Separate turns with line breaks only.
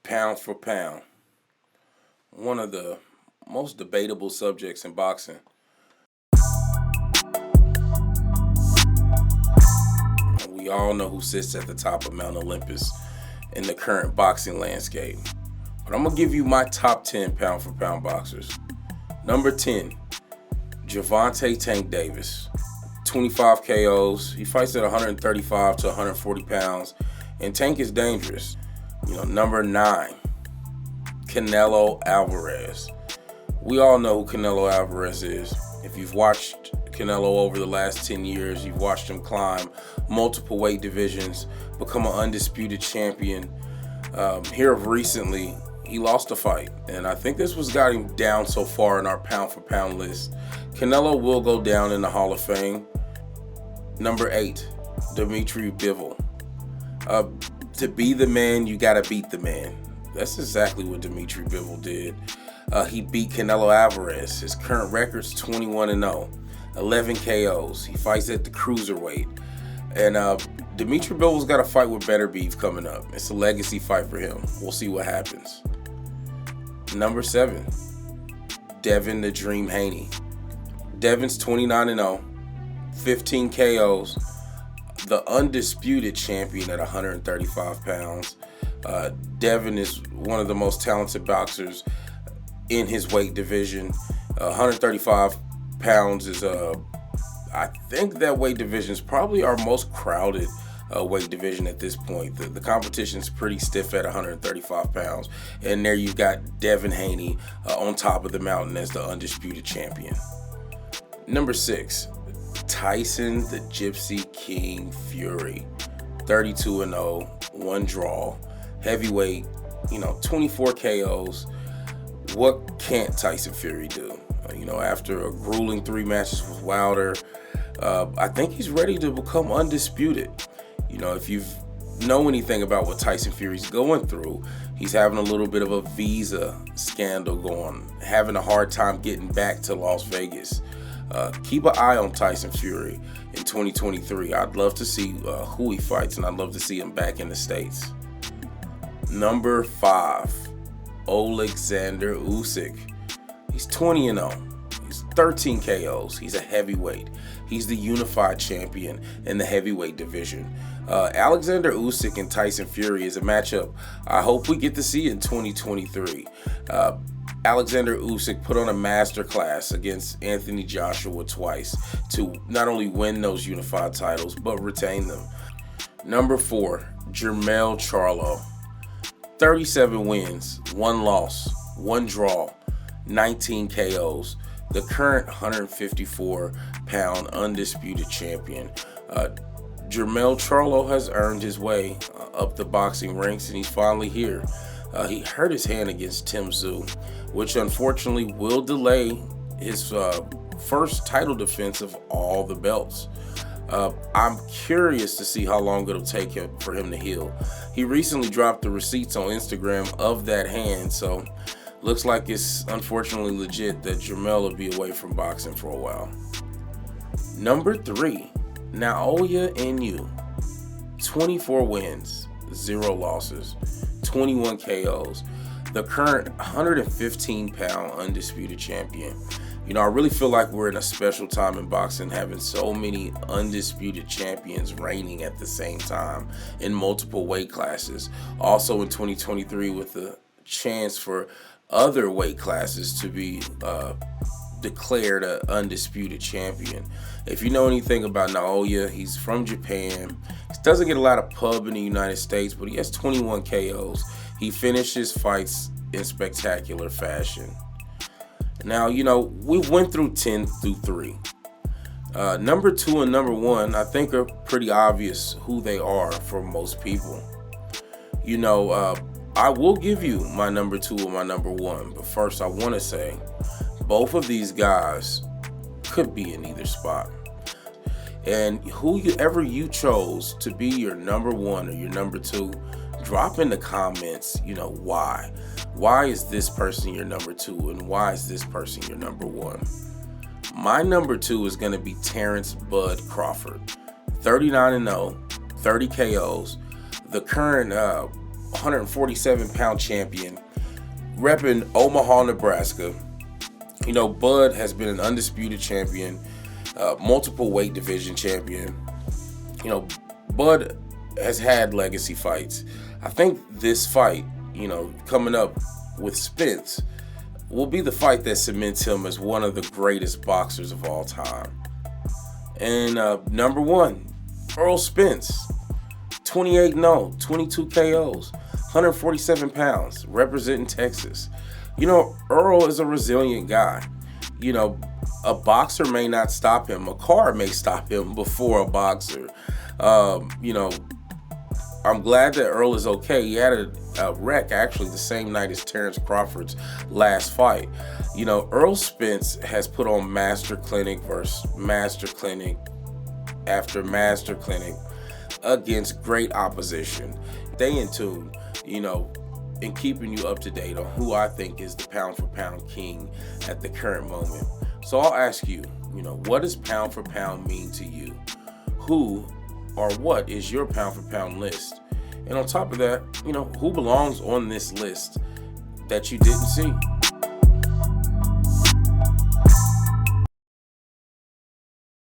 Pound for pound, one of the most debatable subjects in boxing. We all know who sits at the top of Mount Olympus in the current boxing landscape. But I'm going to give you my top 10 pound for pound boxers. Number 10, Gervonta Tank Davis. 25 KOs. He fights at 135 to 140 pounds. And Tank is dangerous. Number 9, Canelo Alvarez. We all know who Canelo Alvarez is. If you've watched Canelo over the last 10 years, you've watched him climb multiple weight divisions, become an undisputed champion. Here of recently, he lost a fight, and I think this was got him down so far in our pound for pound list. Canelo will go down in the Hall of Fame. Number 8, Dimitri Bivol. To be the man, you gotta beat the man. That's exactly what Dimitri Bivol did. He beat Canelo Alvarez. His current record's 21-0, 11 KOs. He fights at the cruiserweight. And Dimitri Bivol's got a fight with Better Beef coming up. It's a legacy fight for him. We'll see what happens. Number 7, Devin the Dream Haney. Devin's 29-0, 15 KOs. The undisputed champion at 135 pounds. Devin is one of the most talented boxers in his weight division. 135 pounds is, I think that weight division is probably our most crowded weight division at this point. The competition is pretty stiff at 135 pounds. And there you've got Devin Haney on top of the mountain as the undisputed champion. Number 6, Tyson the Gypsy King Fury. 32-0, 1 draw, heavyweight, 24 KOs. What can't Tyson Fury do? After a grueling 3 matches with Wilder, I think he's ready to become undisputed. If you know anything about what Tyson Fury's going through, he's having a little bit of a visa scandal going, having a hard time getting back to Las Vegas. Keep an eye on Tyson Fury in 2023. I'd love to see who he fights, and I'd love to see him back in the States. Number 5, Alexander Usyk. He's 20-0. He's 13 KOs. He's a heavyweight. He's the unified champion in the heavyweight division. Alexander Usyk and Tyson Fury is a matchup I hope we get to see in 2023. Alexander Usyk put on a masterclass against Anthony Joshua twice to not only win those unified titles, but retain them. Number 4, Jermell Charlo. 37 wins, 1 loss, 1 draw, 19 KOs. The current 154-pound undisputed champion. Jermell Charlo has earned his way up the boxing ranks, and he's finally here. He hurt his hand against Tim Tszyu, which unfortunately will delay his first title defense of all the belts. I'm curious to see how long it'll take for him to heal. He recently dropped the receipts on Instagram of that hand, so looks like it's unfortunately legit that Jermell will be away from boxing for a while. Number 3, Naoya Inoue. 24 wins, 0 losses, 21 KOs. The current 115-pound undisputed champion. I really feel like we're in a special time in boxing, having so many undisputed champions reigning at the same time in multiple weight classes. Also in 2023, with the chance for other weight classes to be declared an undisputed champion. If you know anything about Naoya, he's from Japan. He doesn't get a lot of pub in the United States, but he has 21 KOs. He finishes fights in spectacular fashion. Now, we went through 10 through 3. Number 2 and number 1, I think, are pretty obvious who they are for most people. I will give you my number 2 and my number 1, but first I want to say both of these guys could be in either spot. And whoever you chose to be your number 1 or your number 2, drop in the comments, why. Why is this person your number 2 and why is this person your number 1? My number 2 is going to be Terrence Bud Crawford. 39-0, 30 KOs. The current 147-pound champion, repping Omaha, Nebraska. You know, Bud has been an undisputed champion, multiple weight division champion. You know, Bud has had legacy fights. I think this fight, you know, coming up with Spence, will be the fight that cements him as one of the greatest boxers of all time. And number one, Errol Spence, 28-0, 22 KOs, 147 pounds, representing Texas. You know, Earl is a resilient guy. You know, a boxer may not stop him. A car may stop him before a boxer. You know, I'm glad that Earl is okay. He had a wreck actually the same night as Terrence Crawford's last fight. You know, Errol Spence has put on master clinic versus master clinic after master clinic against great opposition. Stay in tune, you know, and keeping you up to date on who I think is the pound for pound king at the current moment. So I'll ask you, you know, what does pound for pound mean to you? Who or what is your pound for pound list? And on top of that, you know, who belongs on this list that you didn't see?